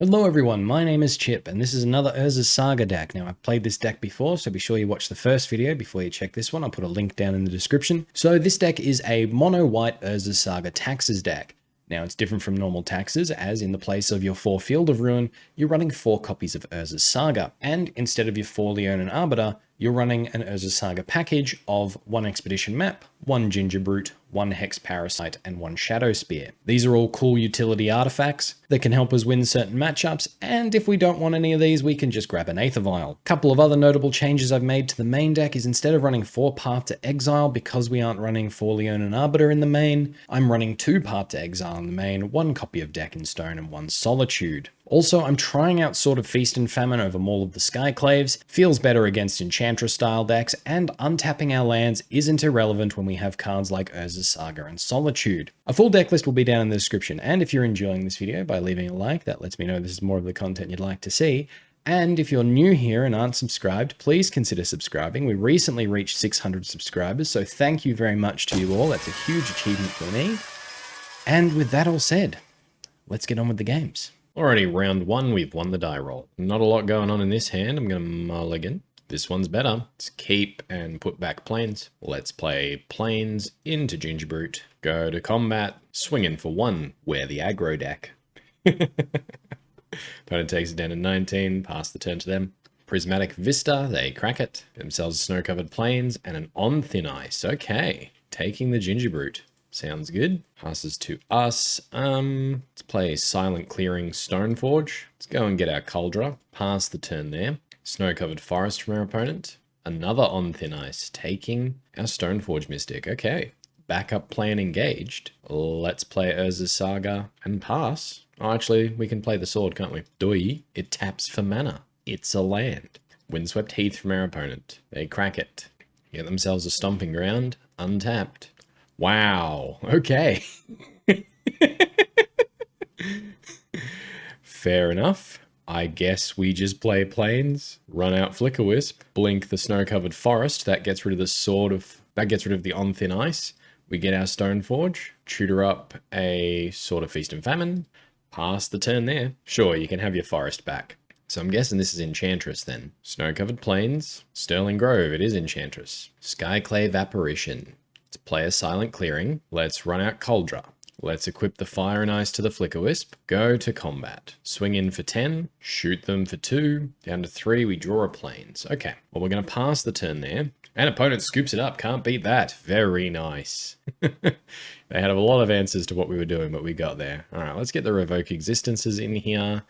Hello everyone, my name is Chip, and this is another Urza Saga deck. Now, I've played this deck before, so be sure you watch the first video before you check this one. I'll put a link down in the description. So this deck is a mono-white Urza Saga Taxes deck. Now, it's different from normal taxes, as in the place of your 4 Field of Ruin, you're running 4 copies of Urza Saga, and instead of your 4 Leonin Arbiter, you're running an Urza Saga package of 1 Expedition Map, 1 Gingerbrute, 1 Hex Parasite, and 1 Shadowspear. These are all cool utility artifacts that can help us win certain matchups, and if we don't want any of these, we can just grab an Aether Vial. A couple of other notable changes I've made to the main deck is instead of running 4 Path to Exile, because we aren't running 4 Leonin Arbiter in the main, I'm running 2 Path to Exile in the main, 1 copy of Deck in Stone, and 1 Solitude. Also, I'm trying out Sword of Feast and Famine over Maul of the Skyclaves, feels better against Enchantress style decks, and untapping our lands isn't irrelevant when we have cards like Urza Saga and Solitude. A full deck list will be down in the description, and if you're enjoying this video by leaving a like, that lets me know this is more of the content you'd like to see. And if you're new here and aren't subscribed, please consider subscribing. We recently reached 600 subscribers, so thank you very much to you all. That's a huge achievement for me. And with that all said, let's get on with the games. Already round 1, we've won the die roll. Not a lot going on in this hand. I'm going to mulligan. This one's better. Let's keep and put back planes. Let's play planes into Gingerbrute. Go to combat. Swinging for 1. Wear the aggro deck. Opponent takes it down to 19. Pass the turn to them. Prismatic Vista. They crack it. Get themselves snow-covered plains and an on thin ice. Okay. Taking the Gingerbrute. Sounds good. Passes to us. Let's play Silent Clearing Stoneforge. Let's go and get our Kaldra. Pass the turn there. Snow-covered forest from our opponent. Another on thin ice, taking our Stoneforge Mystic. Okay. Backup plan engaged. Let's play Urza Saga and pass. Oh, actually, we can play the sword, can't we? Doi. It taps for mana. It's a land. Windswept Heath from our opponent. They crack it. Get themselves a Stomping Ground. Untapped. Wow, okay. Fair enough. I guess we just play planes, run out Flickerwisp, blink the snow-covered forest, that gets rid of the on thin ice. We get our Stoneforge, tutor up a Sword of Feast and Famine, pass the turn there. Sure, you can have your forest back. So I'm guessing this is Enchantress then. Snow-covered plains, Sterling Grove, it is Enchantress. Skyclave Apparition. Let's play a Silent Clearing. Let's run out Kaldra. Let's equip the Fire and Ice to the Flickerwisp. Go to combat. Swing in for 10. Shoot them for 2. Down to 3, we draw a plains. Okay, well, we're going to pass the turn there. And opponent scoops it up. Can't beat that. Very nice. They had a lot of answers to what we were doing, but we got there. All right, let's get the Revoke Existences in here.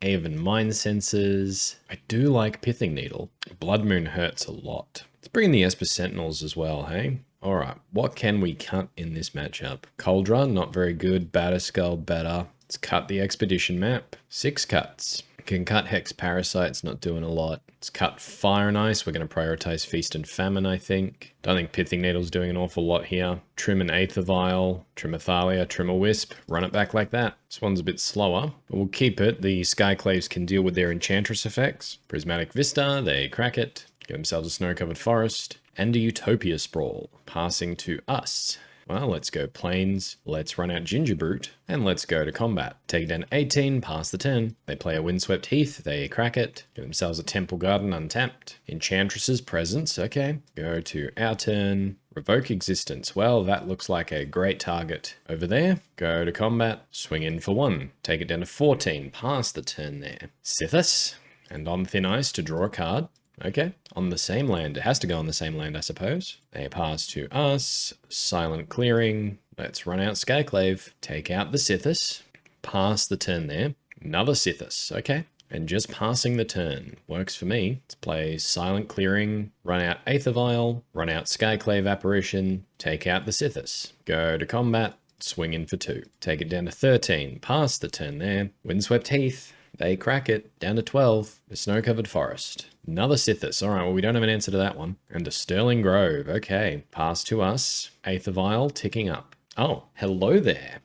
Aven Mindcensors. I do like Pithing Needle. Blood Moon hurts a lot. Let's bring in the Esper Sentinels as well, hey? Alright, what can we cut in this matchup? Kaldra, not very good. Batterskull, better. Let's cut the Expedition map. 6 cuts. Can cut Hex Parasite's not doing a lot. Let's cut Fire and Ice. We're going to prioritize Feast and Famine, I think. Don't think Pithing Needle's doing an awful lot here. Trim an Aether Vial. Trim a Thalia. Trim a Wisp. Run it back like that. This one's a bit slower, but we'll keep it. The Skyclaves can deal with their Enchantress effects. Prismatic Vista, they crack it. Get themselves a snow-covered forest. And a Utopia Sprawl, passing to us. Well, let's go plains, let's run out Gingerbrute, and let's go to combat. Take it down 18, pass the turn. They play a Windswept Heath, they crack it. Get themselves a Temple Garden untapped. Enchantress's Presence, okay. Go to our turn. Revoke Existence. Well, that looks like a great target over there. Go to combat, swing in for 1. Take it down to 14, pass the turn there. Sithis, and on thin ice to draw a card. Okay, on the same land. It has to go on the same land, I suppose. They pass to us. Silent Clearing. Let's run out Skyclave. Take out the Sithis. Pass the turn there. Another Sithis. Okay. And just passing the turn works for me. Let's play Silent Clearing. Run out Aether Vial. Run out Skyclave Apparition. Take out the Sithis. Go to combat. Swing in for 2. Take it down to 13. Pass the turn there. Windswept Heath. They crack it. Down to 12. The snow-covered forest. Another Sithis. Alright, well, we don't have an answer to that one. And a Sterling Grove. Okay. Pass to us. Aether Vial ticking up. Oh, hello there.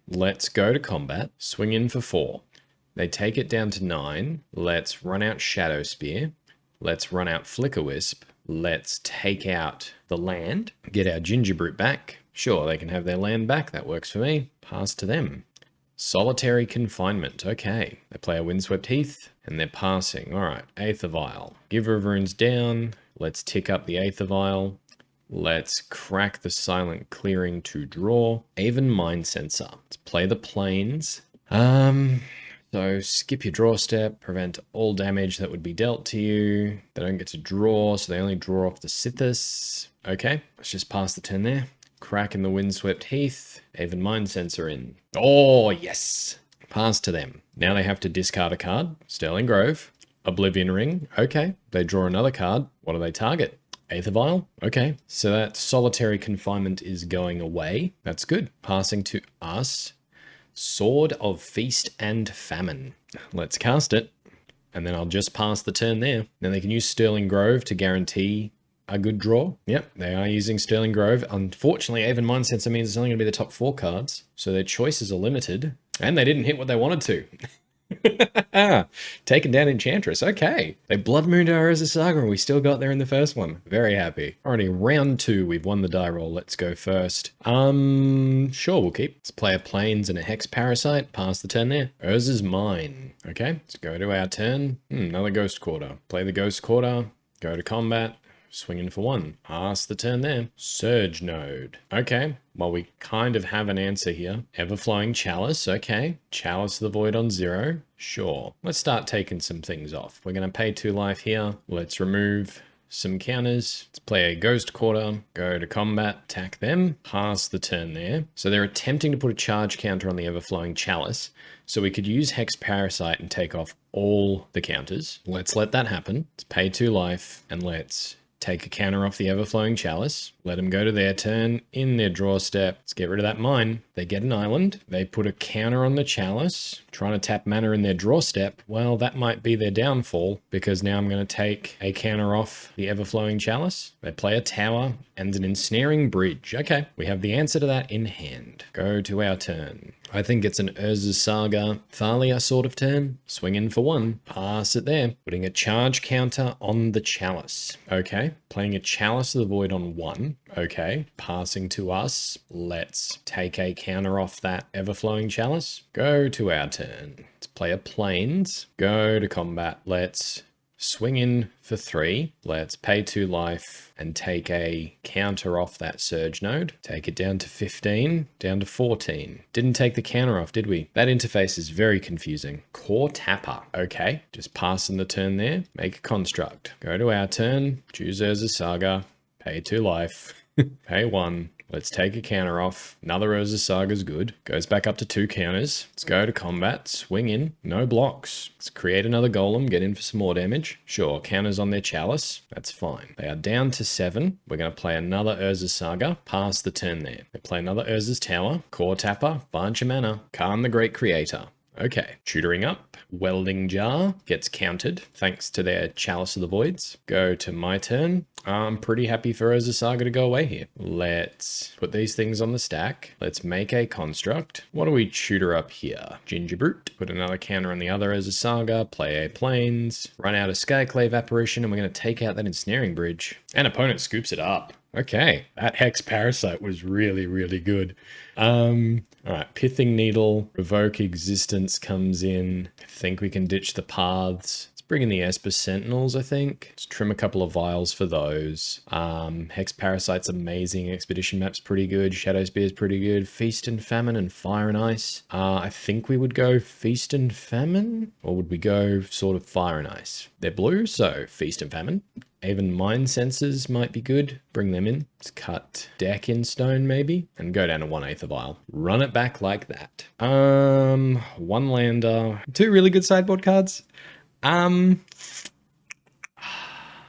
Let's go to combat. Swing in for 4. They take it down to 9. Let's run out Shadowspear. Let's run out Flickerwisp. Let's take out the land. Get our Gingerbrute back. Sure, they can have their land back. That works for me. Pass to them. Solitary Confinement. Okay. They play a Windswept Heath and they're passing. All right. Aether Vial. Giver of Runes down. Let's tick up the Aether Vial. Let's crack the Silent Clearing to draw. Aven Mindcensor. Let's play the Plains. So skip your draw step, prevent all damage that would be dealt to you. They don't get to draw, so they only draw off the Sithis. Okay, let's just pass the turn there. Crack in the Windswept Heath. Aven Mindcensor in. Oh, yes. Pass to them. Now they have to discard a card. Sterling Grove. Oblivion Ring. Okay, they draw another card. What do they target? Aether Vial. Okay, so that Solitary Confinement is going away. That's good. Passing to us. Sword of Feast and Famine. Let's cast it, and then I'll just pass the turn there. Now they can use Sterling Grove to guarantee a good draw. Yep, they are using Sterling Grove. Unfortunately, Aven Mindcensor means it's only going to be the top 4 cards, so their choices are limited, and they didn't hit what they wanted to. Taken down Enchantress. Okay. They Blood Mooned our Urza Saga and we still got there in the first one. Very happy. Alrighty, round 2. We've won the die roll. Let's go first. Sure, we'll keep. Let's play a Plains and a Hex Parasite. Pass the turn there. Urza's mine. Okay, let's go to our turn. Another Ghost Quarter. Play the Ghost Quarter. Go to combat. Swinging for 1. Pass the turn there. Surge Node. Okay. Well, we kind of have an answer here. Everflowing Chalice. Okay. Chalice of the Void on 0. Sure. Let's start taking some things off. We're going to pay 2 life here. Let's remove some counters. Let's play a Ghost Quarter. Go to combat. Attack them. Pass the turn there. So they're attempting to put a charge counter on the Everflowing Chalice. So we could use Hex Parasite and take off all the counters. Let's let that happen. Let's pay 2 life and let's take a counter off the Everflowing Chalice. Let them go to their turn in their draw step. Let's get rid of that mine. They get an island. They put a counter on the Chalice. Trying to tap mana in their draw step. Well, that might be their downfall because now I'm going to take a counter off the Everflowing Chalice. They play a tower and an Ensnaring Bridge. Okay, we have the answer to that in hand. Go to our turn. I think it's an Urza Saga Thalia sort of turn. Swing in for 1. Pass it there. Putting a charge counter on the Chalice. Okay. Playing a Chalice of the Void on 1. Okay. Passing to us. Let's take a counter off that Everflowing Chalice. Go to our turn. Let's play a Plains. Go to combat. Let's swing in for 3. Let's pay 2 life and take a counter off that Surge Node. Take it down to 15, down to 14. Didn't take the counter off, did we? That interface is very confusing. Core Tapper. Okay, just passing the turn there. Make a construct. Go to our turn. Choose Urza Saga. Pay 2 life. Pay 1. Let's take a counter off. Another Urza Saga's good. Goes back up to 2 counters. Let's go to combat. Swing in. No blocks. Let's create another golem. Get in for some more damage. Sure, counters on their Chalice. That's fine. They are down to 7. We're going to play another Urza Saga. Pass the turn there. They play another Urza's Tower. Core Tapper. Bunch of mana. Khan the Great Creator. Okay, tutoring up. Welding Jar gets countered thanks to their Chalice of the Voids. Go to my turn. I'm pretty happy for Urza Saga to go away here. Let's put these things on the stack. Let's make a construct. What do we tutor up here? Gingerbrute. Put another counter on the other Urza Saga. Play a Plains. Run out a Skyclave Apparition, and we're going to take out that Ensnaring Bridge. And opponent scoops it up. Okay, that Hex Parasite was really, really good. Alright, Pithing Needle, Revoke Existence comes in. I think we can ditch the paths. Let's bring in the Esper Sentinels, I think. Let's trim a couple of vials for those. Hex Parasite's amazing. Expedition Map's pretty good. Shadowspear's pretty good. Feast and Famine and Fire and Ice. I think we would go Feast and Famine? Or would we go sort of Fire and Ice? They're blue, so Feast and Famine. Aven Mindcensors might be good. Bring them in. Let's cut deck in stone maybe. And go down to 1 Aether Vial. Run it back like that. 1 lander. 2 really good sideboard cards.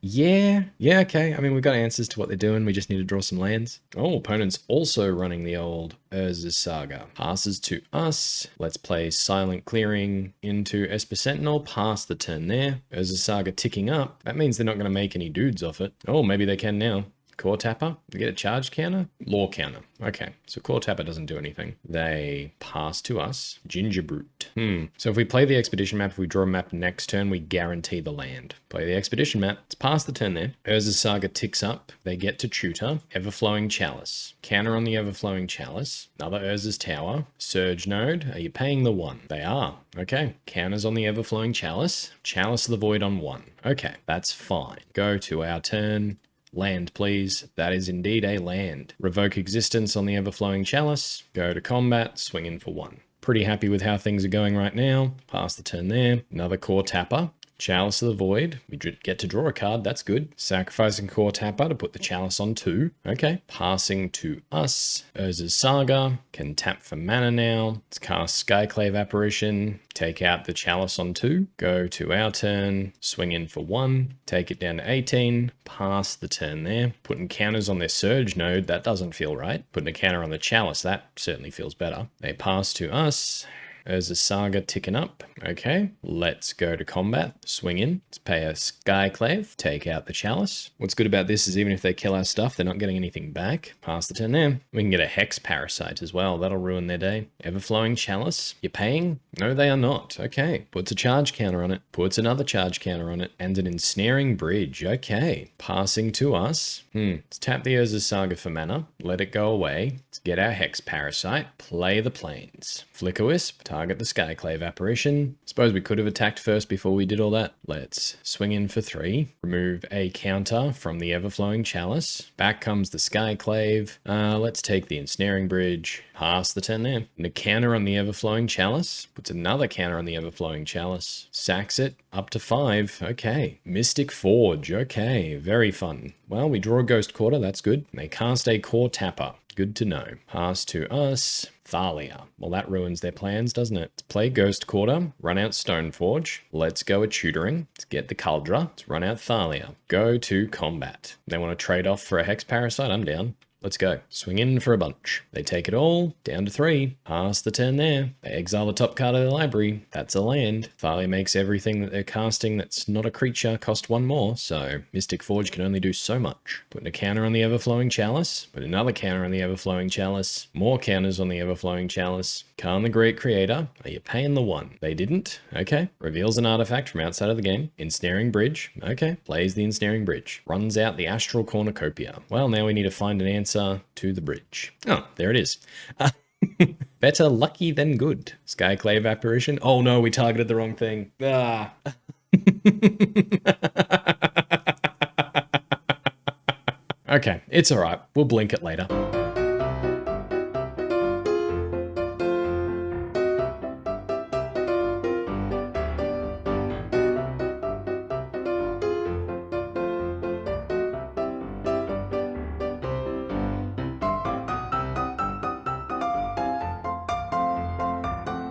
Yeah, okay. I mean, we've got answers to what they're doing. We just need to draw some lands. Oh, opponent's also running the old Urza Saga. Passes to us. Let's play Silent Clearing into Esper Sentinel. Pass the turn there. Urza Saga ticking up. That means they're not going to make any dudes off it. Oh, maybe they can now. Core Tapper. We get a charge counter? Law counter. Okay, so Core Tapper doesn't do anything. They pass to us. Gingerbrute. So if we play the Expedition map, if we draw a map next turn, we guarantee the land. Play the Expedition map. It's past the turn there. Urza's Saga ticks up. They get to tutor. Everflowing Chalice. Counter on the Everflowing Chalice. Another Urza's Tower. Surge Node. Are you paying the 1? They are. Okay. Counters on the Everflowing Chalice. Chalice of the Void on 1. Okay. That's fine. Go to our turn. Land, please. That is indeed a land. Revoke Existence on the Everflowing Chalice. Go to combat. Swing in for 1. Pretty happy with how things are going right now. Pass the turn there. Another Core Tapper. Chalice of the Void. We get to draw a card. That's good. Sacrificing Core Tapper to put the Chalice on 2. Okay. Passing to us. Urza's Saga. Can tap for mana now. Let's cast Skyclave Apparition. Take out the Chalice on 2. Go to our turn. Swing in for 1. Take it down to 18. Pass the turn there. Putting counters on their Surge Node. That doesn't feel right. Putting a counter on the Chalice. That certainly feels better. They pass to us. Urza's Saga ticking up. Okay, let's go to combat. Swing in. Let's pay a Skyclave. Take out the Chalice. What's good about this is even if they kill our stuff, they're not getting anything back. Pass the turn there. We can get a Hex Parasite as well. That'll ruin their day. Everflowing Chalice. You're paying? No, they are not. Okay. Puts a charge counter on it. Puts another charge counter on it. And an Ensnaring Bridge. Okay. Passing to us. Let's tap the Urza's Saga for mana. Let it go away. Let's get our Hex Parasite. Play the Plains. Flickerwisp. Target the Skyclave Apparition. Suppose we could have attacked first before we did all that. Let's swing in for 3. Remove a counter from the Everflowing Chalice. Back comes the Skyclave. Let's take the Ensnaring Bridge. Pass the turn there. And a counter on the Everflowing Chalice. Puts another counter on the Everflowing Chalice. Sacks it up to 5. Okay. Mystic Forge. Okay. Very fun. Well, we draw a Ghost Quarter. That's good. They cast a Core Tapper. Good to know. Pass to us. Thalia. Well, that ruins their plans, doesn't it? Let's play Ghost Quarter, run out Stoneforge. Let's go a tutoring. Let's get the Kaldra. Let's run out Thalia. Go to combat. They want to trade off for a Hex Parasite? I'm down. Let's go. Swing in for a bunch. They take it all, down to 3. Pass the turn there. They exile the top card of their library. That's a land. Thalia makes everything that they're casting that's not a creature cost 1 more, so Mystic Forge can only do so much. Putting a counter on the Everflowing Chalice. Put another counter on the Everflowing Chalice. More counters on the Everflowing Chalice. Khan the Great Creator. Are you paying the 1? They didn't. Okay. Reveals an artifact from outside of the game. Ensnaring Bridge. Okay. Plays the Ensnaring Bridge. Runs out the Astral Cornucopia. Well, now we need to find an answer to the bridge. Oh, there it is. Better lucky than good. Skyclave Apparition. Oh no, we targeted the wrong thing. Ah. Okay, it's all right. We'll blink it later.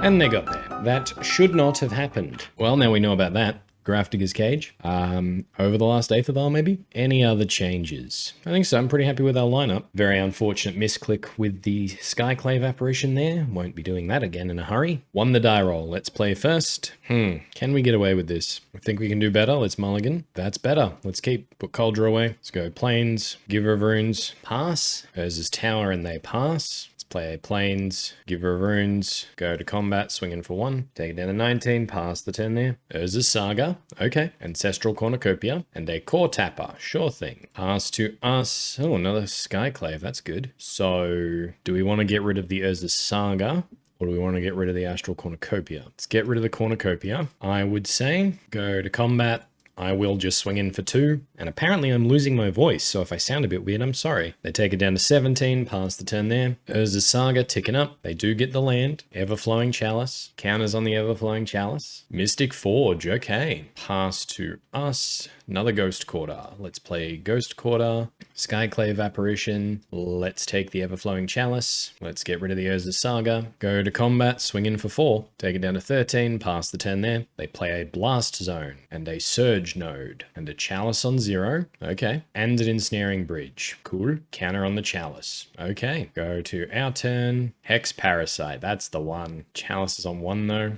And they got there. That should not have happened. Well, now we know about that. Grafdigger's Cage. Over the last Aether Vial, maybe? Any other changes? I think so. I'm pretty happy with our lineup. Very unfortunate misclick with the Skyclave Apparition there. Won't be doing that again in a hurry. Won the die roll. Let's play first. Can we get away with this? I think we can do better. Let's mulligan. That's better. Let's keep. Put Kaldra away. Let's go Plains. Giver of Runes. Pass. Urza's Tower and they pass. Play Plains, give her runes, go to combat, swing in for 1, take it down to 19, pass the turn there. Urza's Saga, okay. Ancestral Cornucopia, and a Core Tapper, sure thing. Pass to us. Oh, another Skyclave, that's good. So, do we want to get rid of the Urza's Saga? Or do we want to get rid of the Astral Cornucopia? Let's get rid of the Cornucopia. I would say go to combat. I will just swing in for 2, and apparently I'm losing my voice, so if I sound a bit weird, I'm sorry. They take it down to 17, pass the turn there. Urza's Saga ticking up. They do get the land. Everflowing Chalice. Counters on the Everflowing Chalice. Mystic Forge, okay. Pass to us. Another Ghost Quarter. Let's play Ghost Quarter. Skyclave Apparition. Let's take the Everflowing Chalice. Let's get rid of the Urza's Saga. Go to combat, swing in for 4. Take it down to 13, pass the turn there. They play a Blast Zone and a Surge Node and a Chalice on 0. Okay. And an Ensnaring Bridge. Cool. Counter on the Chalice. Okay. Go to our turn. Hex Parasite. That's the one. Chalice is on 1 though.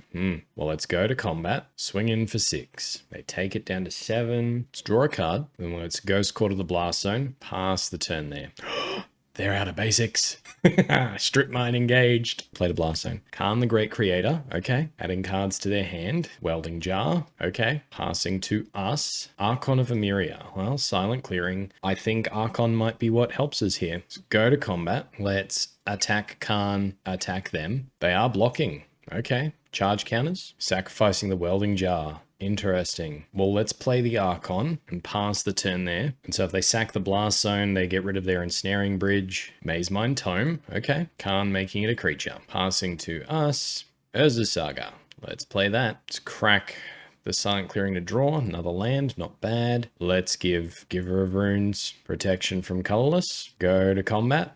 Well, let's go to combat. Swing in for 6. They take it down to 7. Let's draw a card. Then let's Ghost Quarter the Blast Zone. Pass the turn there. They're out of basics. Strip mine engaged. Played a Blast Zone. Khan the Great Creator. Okay. Adding cards to their hand. Welding Jar. Okay. Passing to us. Archon of Emeria. Well, silent clearing. I think Archon might be what helps us here. So go to combat. Let's attack Khan. Attack them. They are blocking. Okay. Charge counters. Sacrificing the Welding Jar. Interesting. Well, let's play the Archon and pass the turn there. And so if they sack the Blast Zone, they get rid of their Ensnaring Bridge. Mazemind Tome. Okay. Khan making it a creature. Passing to us. Urza Saga. Let's play that. Let's crack the Silent Clearing to draw. Another land. Not bad. Let's give Giver of Runes protection from colorless. Go to combat.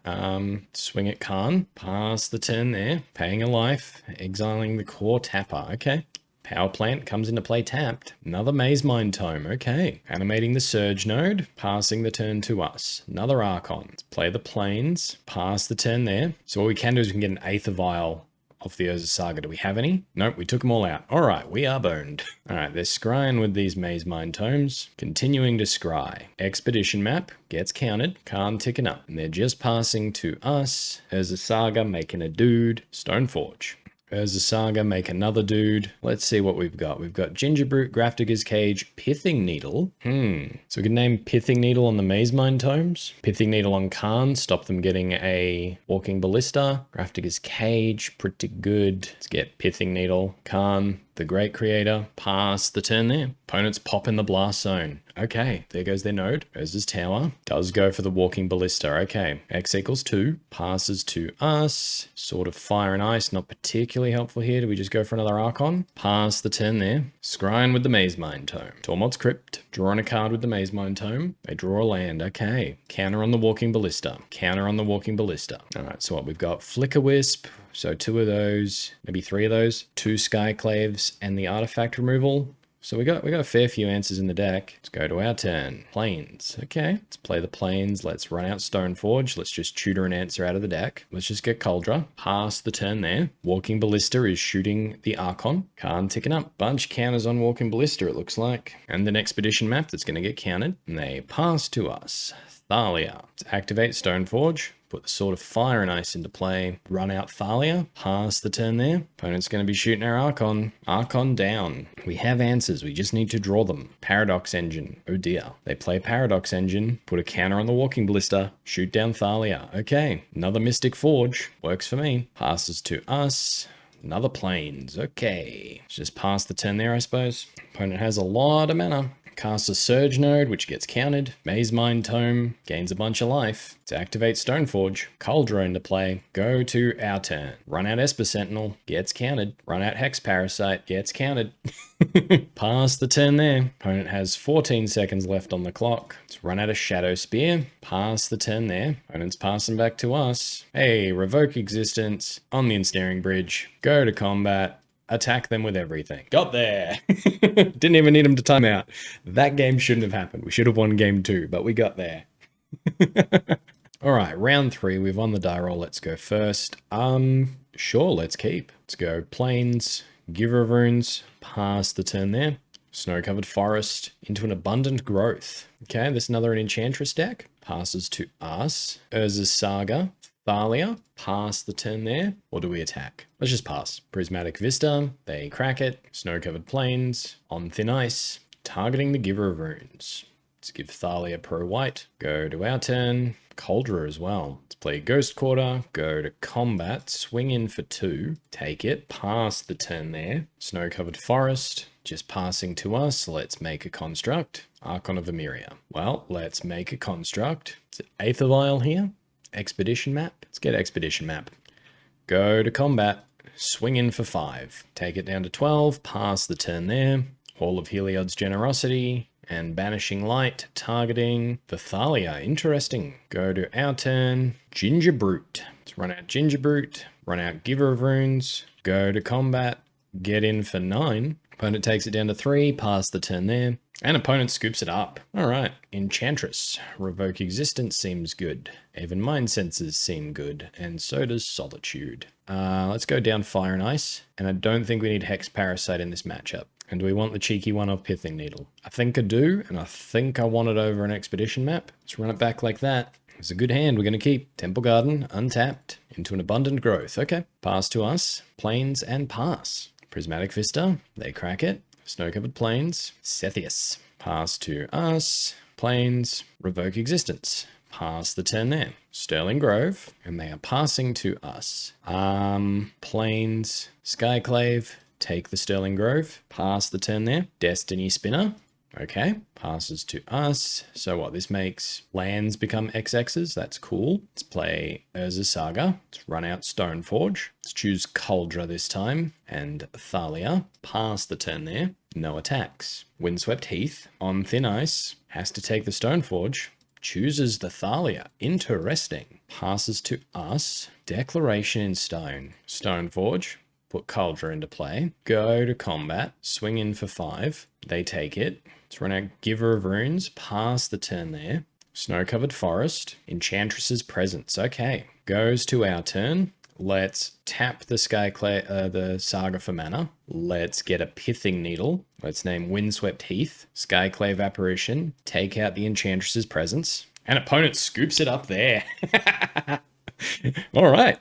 Swing at Khan. Pass the turn there. Paying a life. Exiling the core tapper. Okay. Power Plant comes into play tapped. Another Mazemind Tome. Okay. Animating the Surge node. Passing the turn to us. Another Archon. Let's play the Plains. Pass the turn there. So what we can do is we can get an Aether Vial off the Urza Saga. Do we have any? Nope, we took them all out. All right, we are boned. All right, they're scrying with these Mazemind Tomes. Continuing to scry. Expedition map gets counted. Khan ticking up. And they're just passing to us. Urza Saga making a dude. Stoneforge. Urza Saga, make another dude. Let's see what we've got. We've got Gingerbrute, Grafdigger's Cage, Pithing Needle. So we can name Pithing Needle on the Mazemind Tomes. Pithing Needle on Khan, stop them getting a Walking Ballista. Grafdigger's Cage, pretty good. Let's get Pithing Needle. Khan, the Great Creator, pass the turn there. Opponents pop in the Blast Zone. Okay, there goes their node. Urza's Tower. Does go for the Walking Ballista. Okay, X equals 2. Passes to us. Sort of Fire and Ice, not particularly helpful here. Do we just go for another Archon? Pass the turn there. Scrying with the Mazemind Tome. Tormod's Crypt. Drawing a card with the Mazemind Tome. They draw a land. Okay. Counter on the Walking Ballista. Counter on the Walking Ballista. Alright, so what? We've got Flickerwisp. So 2 of those, maybe 3 of those. 2 Skyclaves and the Artifact Removal. So we got a fair few answers in the deck. Let's go to our turn. Plains. Okay, let's play the Plains. Let's run out Stoneforge. Let's just tutor an answer out of the deck. Let's just get Kaldra. Pass the turn there. Walking Ballista is shooting the Archon. Khan ticking up. Bunch counters on Walking Ballista, it looks like. And an Expedition map that's going to get counted. And they pass to us. Thalia. Let's activate Stoneforge. Put the Sword of Fire and Ice into play. Run out Thalia. Pass the turn there. Opponent's going to be shooting our Archon. Archon down. We have answers. We just need to draw them. Paradox Engine. Oh dear. They play Paradox Engine. Put a counter on the Walking Ballista. Shoot down Thalia. Okay. Another Mystic Forge. Works for me. Passes to us. Another Plains. Okay. Let's just pass the turn there, I suppose. Opponent has a lot of mana. Cast a Surge node, which gets counted. Mazemind Tome gains a bunch of life. To activate Stoneforge, Kaldra into play. Go to our turn. Run out Esper Sentinel, gets counted. Run out Hex Parasite, gets counted. Pass the turn there. Opponent has 14 seconds left on the clock. Let's run out of Shadowspear. Pass the turn there. Opponent's passing back to us. Hey, Revoke Existence on the Ensnaring Bridge. Go to combat. Attack them with everything. Got there. Didn't even need them to time out. That game shouldn't have happened. We should have won game 2, but we got there. All right, round 3. We've won the die roll. Let's go first. Sure, let's keep. Let's go Plains, Giver of Runes, pass the turn there. Snow-covered forest into an abundant growth. Okay, this is another an Enchantress deck. Passes to us. Urza's Saga. Thalia, pass the turn there, or do we attack? Let's just pass. Prismatic Vista, they crack it. Snow-covered plains, on thin ice, targeting the Giver of Runes. Let's give Thalia pro white. Go to our turn. Kaldra as well. Let's play Ghost Quarter, go to combat, swing in for 2, take it, pass the turn there. Snow-covered forest, just passing to us. Let's make a construct. Archon of Emeria. Well, let's make a construct. It's an Aether Vial here. Expedition map. Let's get Expedition map. Go to combat. Swing in for 5. Take it down to 12. Pass the turn there. Hall of Heliod's Generosity. And Banishing Light. Targeting the Thalia. Interesting. Go to our turn. Gingerbrute. Let's run out Gingerbrute. Run out Giver of Runes. Go to combat. Get in for 9. Opponent takes it down to 3. Pass the turn there. And opponent scoops it up. All right. Enchantress. Revoke Existence seems good. Aven Mindcensor seem good. And so does Solitude. Let's go down Fire and Ice. And I don't think we need Hex Parasite in this matchup. And do we want the cheeky one of Pithing Needle? I think I do. And I think I want it over an Expedition map. Let's run it back like that. It's a good hand. We're going to keep Temple Garden untapped into an abundant growth. Okay. Pass to us. Plains and pass. Prismatic Vista. They crack it. Snow-covered plains. Sethius. Pass to us. Plains. Revoke Existence. Pass the turn there. Sterling Grove. And they are passing to us. Plains. Skyclave. Take the Sterling Grove. Pass the turn there. Destiny Spinner. Okay, passes to us. So what, this makes lands become XXs? That's cool. Let's play Urza Saga. Let's run out Stoneforge. Let's choose Kaldra this time. And Thalia. Pass the turn there. No attacks. Windswept Heath. On thin ice. Has to take the Stoneforge. Chooses the Thalia. Interesting. Passes to us. Declaration in Stone. Stoneforge. Put Kaldra into play. Go to combat. Swing in for 5. They take it. Let's run out Giver of Runes. Pass the turn there. Snow-covered forest. Enchantress's Presence. Okay. Goes to our turn. Let's tap the the Saga for mana. Let's get a Pithing Needle. Let's name Windswept Heath. Skyclave Apparition. Take out the Enchantress's Presence. And opponent scoops it up there. All right.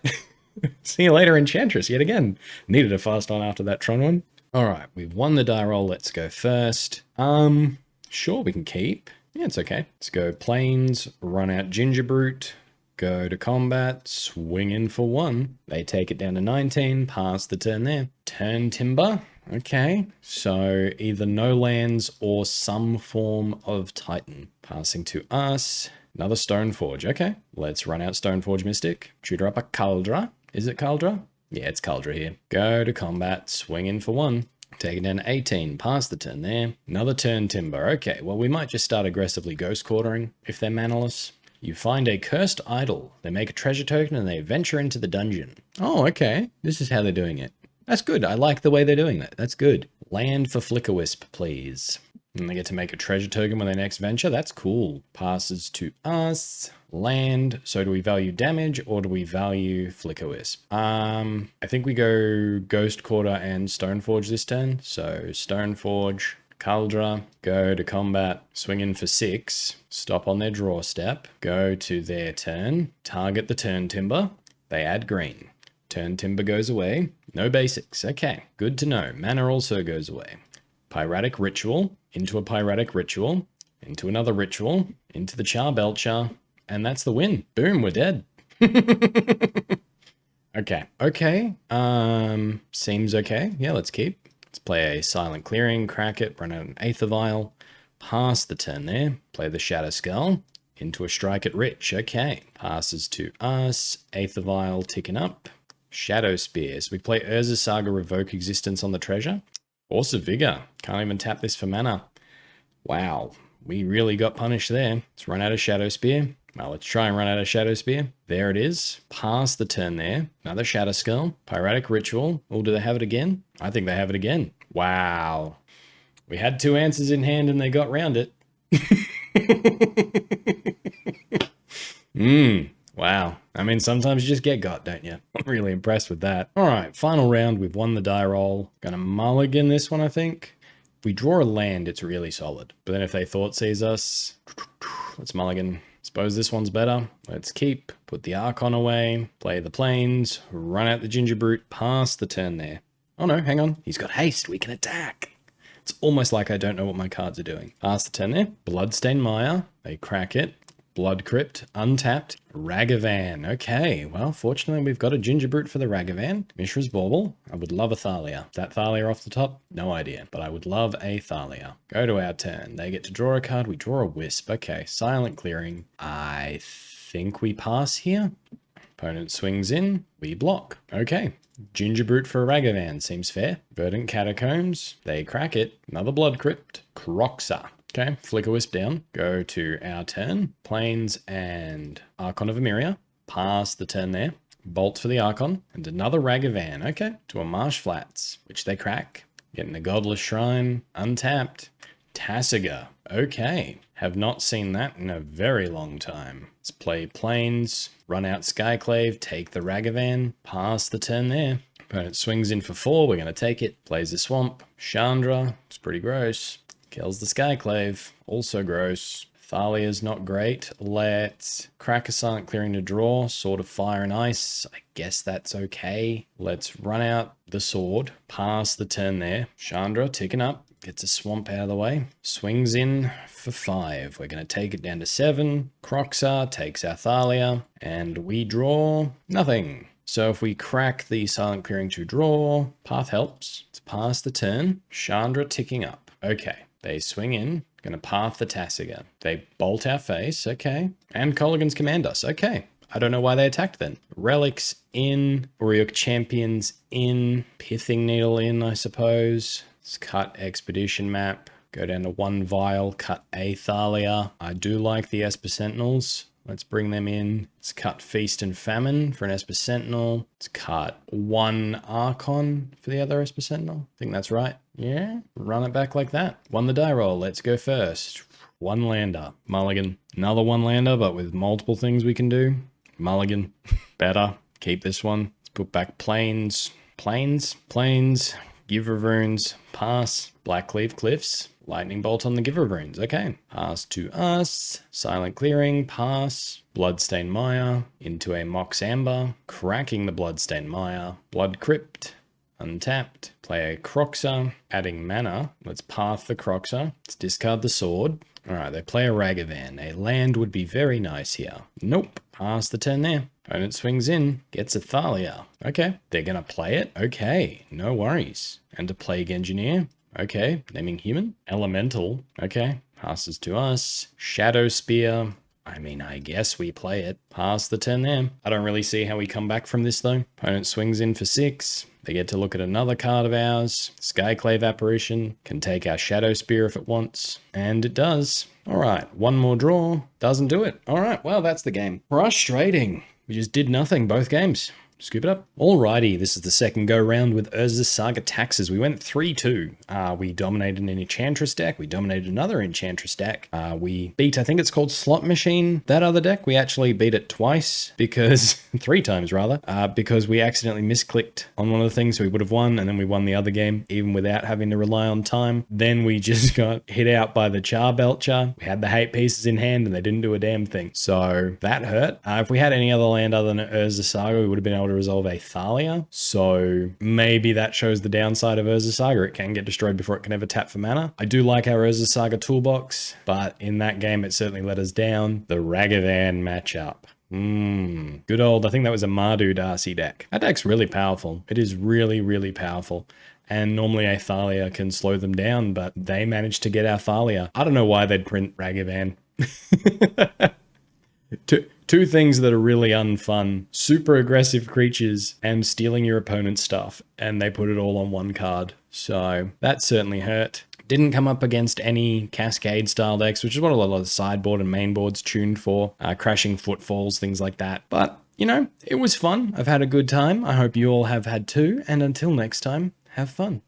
See you later, Enchantress, yet again. Needed a fast on after that Tron one. All right, we've won the die roll. Let's go first. Sure, we can keep. Yeah, it's okay. Let's go Plains, run out Gingerbrute, go to combat, swing in for 1. They take it down to 19, pass the turn there. Turn Timber. Okay, so either no lands or some form of Titan. Passing to us. Another Stoneforge. Okay, let's run out Stoneforge Mystic. Tutor up a Kaldra. Is it Kaldra? Yeah, it's Kaldra here. Go to combat, swing in for 1. Take it down to 18, pass the turn there. Another turn Timber. Okay, well, we might just start aggressively Ghost Quartering if they're manaless. You find a cursed idol. They make a treasure token and they venture into the dungeon. Oh, okay. This is how they're doing it. That's good. I like the way they're doing that. That's good. Land for Flickerwisp, please. And they get to make a treasure token when they next venture. That's cool. Passes to us. Land. So do we value damage or do we value Flickerwisp? I think we go Ghost Quarter and Stoneforge this turn. So Stoneforge, Kaldra, go to combat, swing in for 6, stop on their draw step, go to their turn, target the Turn Timber. They add green. Turn Timber goes away. No basics. Okay, good to know. Mana also goes away. Pyratic Ritual, into a Pyratic Ritual, into another Ritual, into the Charbelcher, and that's the win. Boom, we're dead. Okay. Seems okay. Yeah, let's keep. Let's play a Silent Clearing, crack it, run out an Aether Vial, pass the turn there, play the Shadowskull, into a Strike it Rich. Okay, passes to us, Aether Vial ticking up, Shadowspear. So we play Urza Saga, Revoke Existence on the treasure. Force of Vigor. Can't even tap this for mana. Wow. We really got punished there. Let's run out of Shadowspear. Well, let's try and run out of Shadowspear. There it is. Pass the turn there. Another Shadowskull. Pyratic Ritual. Oh, do they have it again? I think they have it again. Wow. We had 2 answers in hand and they got round it. Wow. I mean, sometimes you just get got, don't you? I'm really impressed with that. All right, final round. We've won the die roll. Gonna mulligan this one, I think. If we draw a land, it's really solid. But then if they Thoughtseize us, let's mulligan. Suppose this one's better. Let's keep. Put the Archon away. Play the Plains. Run out the Gingerbrute. Pass the turn there. Oh no, hang on. He's got haste. We can attack. It's almost like I don't know what my cards are doing. Pass the turn there. Bloodstained Mire. They crack it. Blood Crypt, untapped, Ragavan. Okay, well, fortunately we've got a Gingerbrute for the Ragavan. Mishra's Bauble. I would love a Thalia. That Thalia off the top? No idea, but I would love a Thalia. Go to our turn. They get to draw a card. We draw a Wisp. Okay, Silent Clearing. I think we pass here. Opponent swings in. We block. Okay. Gingerbrute for a Ragavan. Seems fair. Verdant Catacombs. They crack it. Another Blood Crypt. Croxa. Okay, Flickerwisp down. Go to our turn. Plains and Archon of Emeria. Pass the turn there. Bolt for the Archon. And another Ragavan. Okay, to a Marsh Flats, which they crack. Getting a Godless Shrine. Untapped. Tasiga. Okay, have not seen that in a very long time. Let's play Plains. Run out Skyclave. Take the Ragavan. Pass the turn there. Opponent swings in for 4. We're going to take it. Plays the Swamp. Chandra. It's pretty gross. Kills the Skyclave. Also gross. Thalia's not great. Let's crack a Silent Clearing to draw. Sword of Fire and Ice. I guess that's okay. Let's run out the sword. Pass the turn there. Chandra ticking up. Gets a swamp out of the way. Swings in for 5. We're going to take it down to 7. Croxar takes our Thalia. And we draw nothing. So if we crack the Silent Clearing to draw, Path helps. Let's pass the turn. Chandra ticking up. Okay. They swing in. Gonna path the Tasiga. They bolt our face. Okay. And Kolaghan's command us. Okay. I don't know why they attacked then. Relics in. Auriok Champions in. Pithing Needle in, I suppose. Let's cut Expedition Map. Go down to 1 Vial. Cut a Thalia. I do like the Esper Sentinels. Let's bring them in. Let's cut Feast and Famine for an Esper Sentinel. Let's cut 1 Archon for the other Esper Sentinel. I think that's right. Yeah, run it back like that. 1 the die roll. Let's go first. 1 lander. Mulligan. Another 1 lander, but with multiple things we can do. Mulligan. Better. Keep this one. Let's put back Plains. Plains. Plains. Giver of Runes. Pass. Blackleaf Cliffs. Lightning Bolt on the Giver of Runes. Okay. Pass to us. Silent Clearing. Pass. Bloodstained Mire. Into a Mox Amber. Cracking the Bloodstained Mire. Blood Crypt. Untapped. Play a Croxar. Adding mana. Let's path the Croxar. Let's discard the sword. Alright, they play a Ragavan. A land would be very nice here. Nope. Pass the turn there. Opponent swings in. Gets a Thalia. Okay. They're gonna play it? Okay. No worries. And a Plague Engineer. Okay. Naming human. Elemental. Okay. Passes to us. Shadowspear. I mean, I guess we play it. Pass the turn there. I don't really see how we come back from this though. Opponent swings in for 6. They get to look at another card of ours. Skyclave Apparition. Can take our Shadowspear if it wants. And it does. All right, 1 more draw. Doesn't do it. All right, well, that's the game. Frustrating. We just did nothing both games. Scoop it up. Alrighty, this is the second go round with Urza's Saga Taxes. We went 3-2. We dominated an Enchantress deck. We dominated another Enchantress deck. We beat, I think it's called Slot Machine, that other deck. We actually beat it twice because, 3 times rather, because we accidentally misclicked on one of the things, so we would have won, and then we won the other game, even without having to rely on time. Then we just got hit out by the Charbelcher. We had the hate pieces in hand, and they didn't do a damn thing. So that hurt. If we had any other land other than Urza's Saga, we would have been able to resolve a Thalia. So maybe that shows the downside of Urza's Saga. It can get destroyed before it can ever tap for mana. I do like our Urza's Saga toolbox, but in that game, it certainly let us down. The Ragavan matchup. Good old, I think that was a Mardu Darcy deck. That deck's really powerful. It is really, really powerful. And normally a Thalia can slow them down, but they managed to get our Thalia. I don't know why they'd print Ragavan. Two things that are really unfun. Super aggressive creatures and stealing your opponent's stuff. And they put it all on 1 card. So that certainly hurt. Didn't come up against any Cascade style decks, which is what a lot of the sideboard and mainboard's tuned for. Crashing Footfalls, things like that. But, you know, it was fun. I've had a good time. I hope you all have had too. And until next time, have fun.